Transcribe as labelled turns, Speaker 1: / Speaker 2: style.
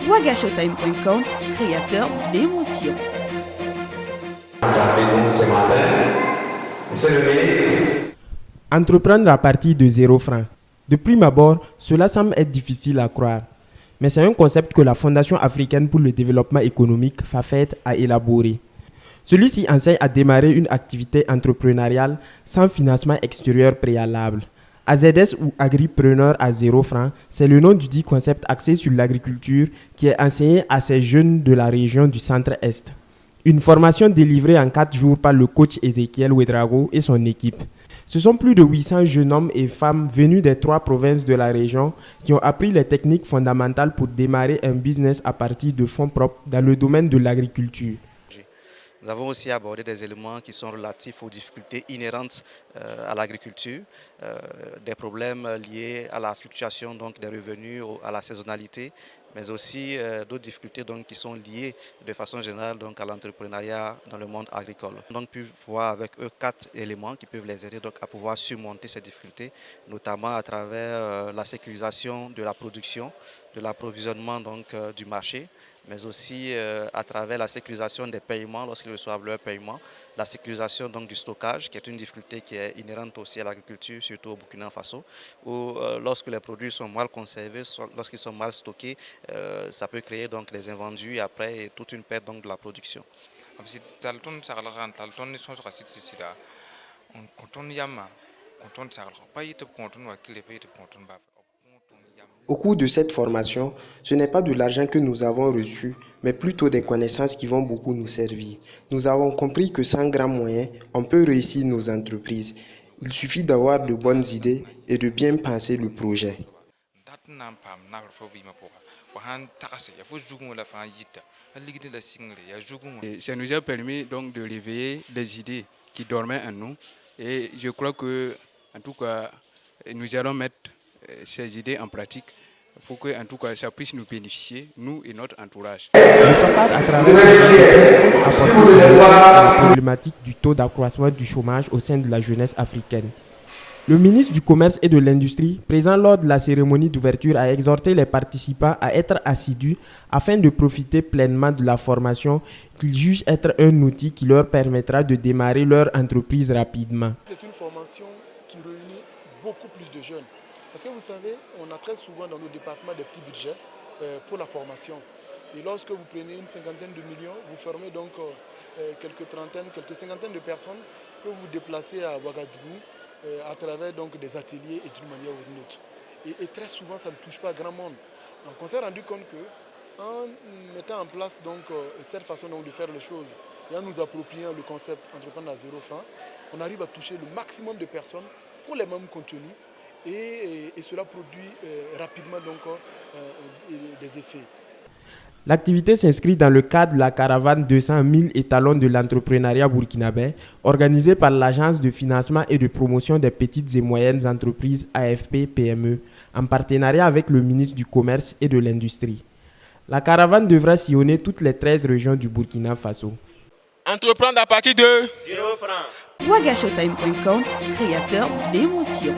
Speaker 1: Wagashowtime.com, créateur d'émotions.
Speaker 2: Entreprendre à partir de 0 francs. De prime abord, cela semble être difficile à croire. Mais c'est un concept que la Fondation africaine pour le développement économique, FAFED, a élaboré. Celui-ci enseigne à démarrer une activité entrepreneuriale sans financement extérieur préalable. AZS ou Agripreneur à 0 francs, c'est le nom du dit concept axé sur l'agriculture qui est enseigné à ces jeunes de la région du centre-est. Une formation délivrée en 4 jours par le coach Ezekiel Ouedraogo et son équipe. Ce sont plus de 800 jeunes hommes et femmes venus des 3 provinces de la région qui ont appris les techniques fondamentales pour démarrer un business à partir de fonds propres dans le domaine de l'agriculture.
Speaker 3: Nous avons aussi abordé des éléments qui sont relatifs aux difficultés inhérentes à l'agriculture, des problèmes liés à la fluctuation donc, des revenus, à la saisonnalité, mais aussi d'autres difficultés donc, qui sont liées de façon générale donc, à l'entrepreneuriat dans le monde agricole. Donc, pu voir avec eux 4 éléments qui peuvent les aider donc, à pouvoir surmonter ces difficultés, notamment à travers la sécurisation de la production, de l'approvisionnement du marché, mais aussi à travers la sécurisation des paiements lorsqu'ils reçoivent leur paiement, la sécurisation donc, du stockage, qui est une difficulté qui est inhérente aussi à l'agriculture, surtout au Burkina Faso, où lorsque les produits sont mal conservés, lorsqu'ils sont mal stockés, ça peut créer donc des invendus et après toute une perte donc, de la production.
Speaker 2: Au cours de cette formation, ce n'est pas de l'argent que nous avons reçu, mais plutôt des connaissances qui vont beaucoup nous servir. Nous avons compris que sans grands moyens, on peut réussir nos entreprises. Il suffit d'avoir de bonnes idées et de bien penser le projet.
Speaker 4: Et ça nous a permis donc de réveiller des idées qui dormaient en nous. Et je crois que, en tout cas, nous allons mettre ces idées en pratique pour que, en tout cas, ça puisse nous bénéficier, nous et notre entourage.
Speaker 2: Le FAFAD, à travers cette apporte la problématique du taux d'accroissement du chômage au sein de la jeunesse africaine. Le ministre du Commerce et de l'Industrie, présent lors de la cérémonie d'ouverture, a exhorté les participants à être assidus afin de profiter pleinement de la formation qu'ils jugent être un outil qui leur permettra de démarrer leur entreprise rapidement.
Speaker 5: C'est une formation qui réunit beaucoup plus de jeunes. Parce que vous savez, on a très souvent dans nos départements des petits budgets pour la formation. Et lorsque vous prenez une cinquantaine de millions, vous formez donc quelques trentaines, quelques cinquantaines de personnes que vous déplacez à Ouagadougou à travers donc, des ateliers et d'une manière ou d'une autre. Et très souvent, ça ne touche pas grand monde. Donc on s'est rendu compte qu'en mettant en place donc, cette façon donc, de faire les choses et en nous appropriant le concept entreprendre à 0 francs, on arrive à toucher le maximum de personnes pour les mêmes contenus. Et cela produit rapidement donc, des effets.
Speaker 2: L'activité s'inscrit dans le cadre de la caravane 200 000 étalons de l'entrepreneuriat burkinabé, organisée par l'Agence de financement et de promotion des petites et moyennes entreprises AFP-PME, en partenariat avec le ministre du Commerce et de l'Industrie. La caravane devra sillonner toutes les 13 régions du Burkina Faso.
Speaker 6: Entreprendre à partir de
Speaker 1: 0 francs. Wagashowtime.com, créateur d'émotions.